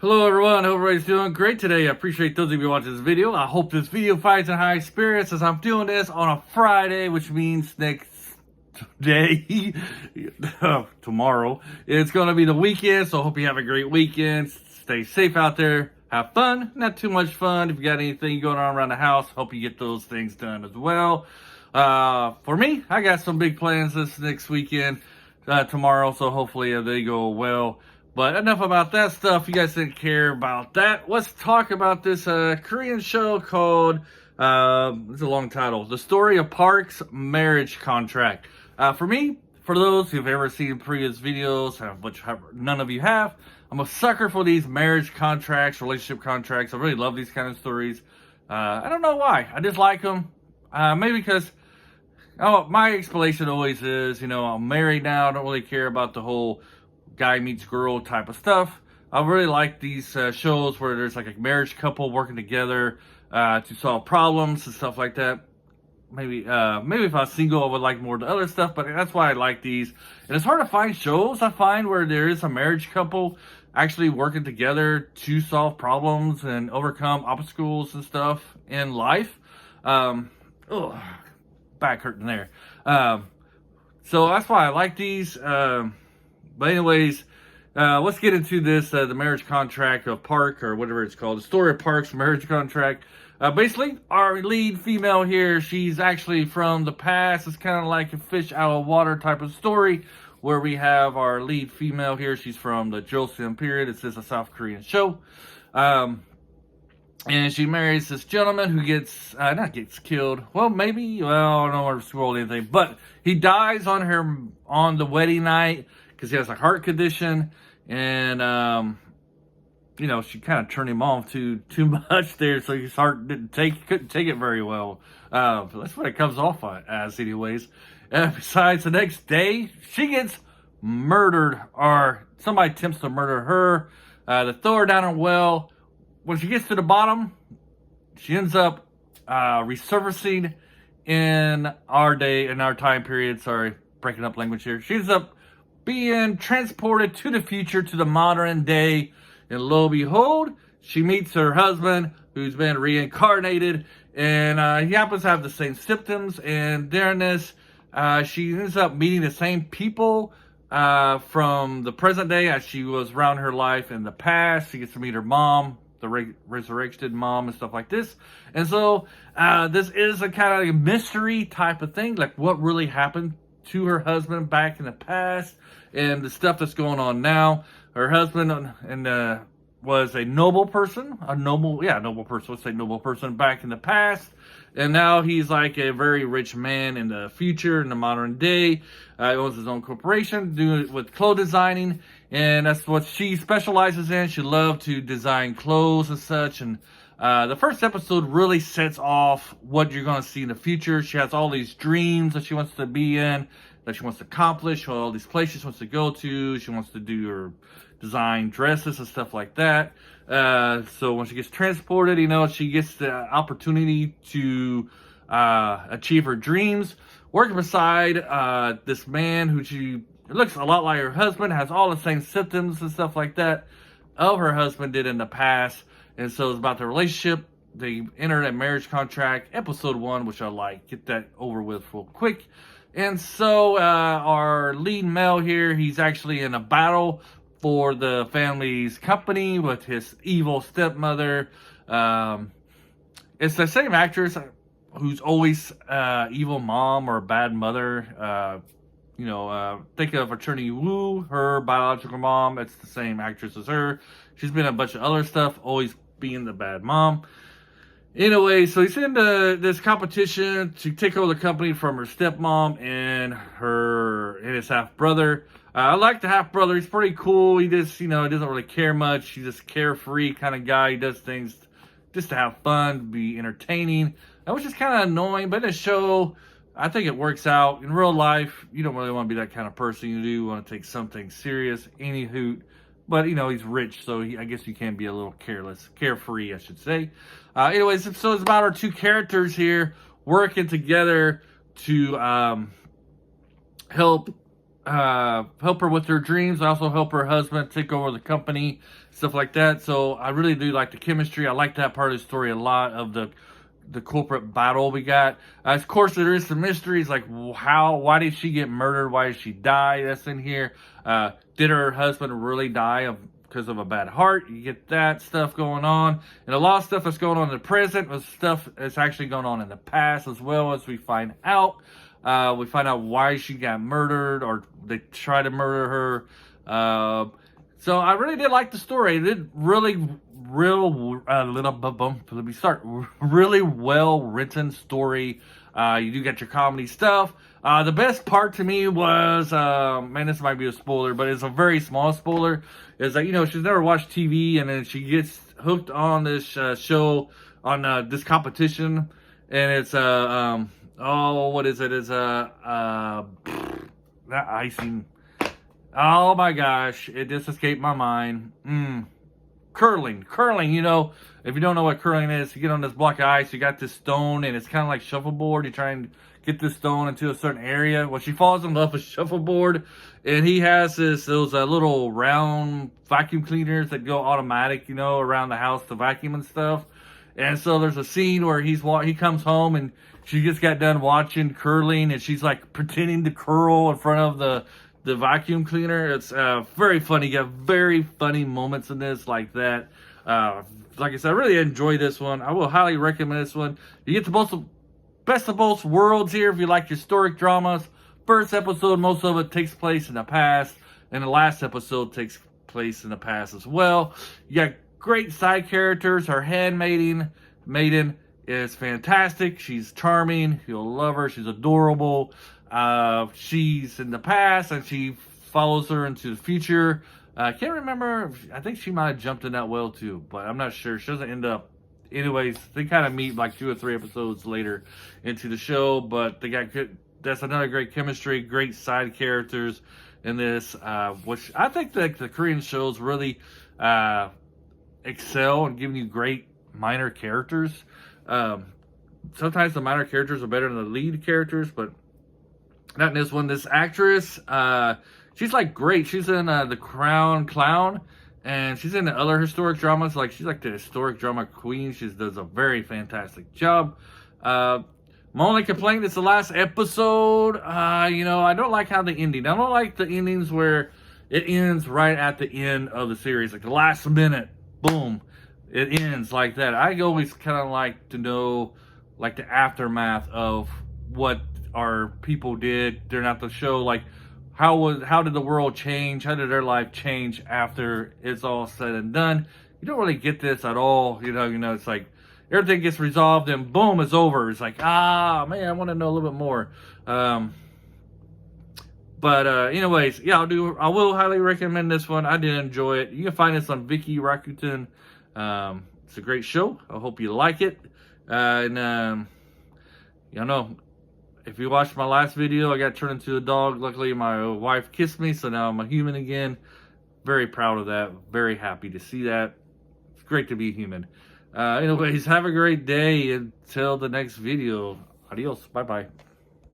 Hello everyone, hope everybody's doing great today. I appreciate those of you watching this video. I hope this video finds in high spirits as I'm doing this on a Friday, which means next day, tomorrow, it's going to be the weekend, so I hope you have a great weekend. Stay safe out there. Have fun, not too much fun. If you got anything going on around the house, hope you get those things done as well. For me, I got some big plans this next weekend, tomorrow, so hopefully they go well. But enough about that stuff. You guys didn't care about that. Let's talk about this Korean show called, it's a long title, The Story of Park's Marriage Contract. For me, for those who've ever seen previous videos, which none of you have, I'm a sucker for these marriage contracts, relationship contracts. I really love these kind of stories. I don't know why. I just like them. Maybe because, my explanation always is, I'm married now. I don't really care about the whole guy meets girl type of stuff. I really like these shows where there's like a marriage couple working together to solve problems and stuff like that. Maybe if I was single, I would like more of the other stuff, but that's why I like these. And it's hard to find shows, I find, where there is a marriage couple actually working together to solve problems and overcome obstacles and stuff in life. Back hurting there. So that's why I like these. But anyways, let's get into this, the marriage contract of Park, or whatever it's called. The Story of Park's Marriage Contract. Basically, our lead female here, she's actually from the past. It's kind of like a fish out of water type of story, where we have our lead female here. She's from the Joseon period. It's a South Korean show. And she marries this gentleman who not gets killed. Well, maybe. Well, I don't want to spoil anything. But he dies on the wedding night because he has a heart condition. And, she kind of turned him off too much there. So his heart couldn't take it very well. That's what it comes off as anyways. Besides, the next day, she gets murdered, or somebody attempts to murder her. They throw her down a well. When she gets to the bottom, she ends up resurfacing in our time period. Sorry, breaking up language here. She ends up being transported to the future, to the modern day. And lo and behold, she meets her husband, who's been reincarnated. And he happens to have the same symptoms. And during this, she ends up meeting the same people from the present day as she was around her life in the past. She gets to meet her mom, the resurrected mom, and stuff like this. And so this is a kind of like a mystery type of thing, like what really happened to her husband back in the past and the stuff that's going on now. Her husband was a noble person, let's say noble person back in the past. And now he's like a very rich man in the future, in the modern day. He owns his own corporation, doing it with clothes designing. And that's what she specializes in. She loves to design clothes and such. And the first episode really sets off what you're going to see in the future. She has all these dreams that she wants to be in, that she wants to accomplish, all these places she wants to go to. She wants to do her design dresses and stuff like that. So when she gets transported, she gets the opportunity to achieve her dreams, working beside this man who she looks a lot like her husband, has all the same symptoms and stuff like that of her husband did in the past. And so it's about the relationship. They enter a marriage contract, episode 1, which I like. Get that over with real quick. And so our lead male here, he's actually in a battle for the family's company with his evil stepmother. It's the same actress who's always evil mom or bad mother. Think of Attorney Woo, her biological mom. It's the same actress as her. She's been in a bunch of other stuff, always being the bad mom. Anyway, so he's in this competition to take over the company from her stepmom and his half brother. I like the half brother. He's pretty cool. He just, he doesn't really care much. He's just carefree kind of guy. He does things just to have fun, be entertaining, which is kind of annoying. But in a show, I think it works out. In real life, you don't really want to be that kind of person. You do want to take something serious, any hoot. But, he's rich, so I guess you can be a little carefree, I should say. Anyways, so it's about our two characters here working together to help help her with her dreams. Also help her husband take over the company, stuff like that. So I really do like the chemistry. I like that part of the story a lot, of the corporate battle we got. Of course, there is some mysteries like why did she get murdered? Why did she die? That's in here. Did her husband really die because of a bad heart? You get that stuff going on, and a lot of stuff that's going on in the present was stuff that's actually going on in the past as well, as we find out. We find out why she got murdered, or they try to murder her. So I really did like the story. It did really, let me start. Really well written story. You do get your comedy stuff. The best part to me was, man, this might be a spoiler, but it's a very small spoiler. Is that, she's never watched TV, and then she gets hooked on this show, on this competition, and it's what is it? It's not icing. Oh my gosh, it just escaped my mind. Curling. If you don't know what curling is, you get on this block of ice, you got this stone, and it's kind of like shuffleboard. You try and get this stone into a certain area. Well, she falls in love with shuffleboard, and he has those little round vacuum cleaners that go automatic, around the house to vacuum and stuff. And so there's a scene where he comes home, and she just got done watching curling, and she's like pretending to curl in front of the vacuum cleaner. It's very funny. You have very funny moments in this like that. Like I said, I really enjoy this one. I will highly recommend this one. You get the best of both worlds here if you like historic dramas. First episode, most of it takes place in the past, and the last episode takes place in the past as well. You got great side characters. Her handmaiden is fantastic. She's charming. You'll love her. She's adorable. She's in the past, and she follows her into the future. I can't remember. I think she might have jumped in that well too, but I'm not sure. She doesn't end up. Anyways, they kind of meet like 2 or 3 episodes later into the show, but they got good. That's another great chemistry, great side characters in this, which I think that the Korean shows really excel in giving you great minor characters. Sometimes the minor characters are better than the lead characters, but not in this one. This actress, she's like great. She's in The Crown Clown, and she's in the other historic dramas. Like, she's like the historic drama queen. She does a very fantastic job. My only complaint is the last episode. I don't like how the ending. I don't like the endings where it ends right at the end of the series, like the last minute, boom, it ends like that. I always kind of like to know, like, the aftermath of what our people did during the show. Like, how did the world change? How did their life change after it's all said and done? You don't really get this at all. It's like everything gets resolved and boom, it's over. It's like, man, I want to know a little bit more. Anyways, yeah, I will highly recommend this one. I did enjoy it. You can find this on Viki Rakuten. It's a great show. I hope you like it. If you watched my last video, I got turned into a dog. Luckily, my wife kissed me, so now I'm a human again. Very proud of that. Very happy to see that. It's great to be human. Anyways, have a great day. Until the next video. Adios. Bye-bye.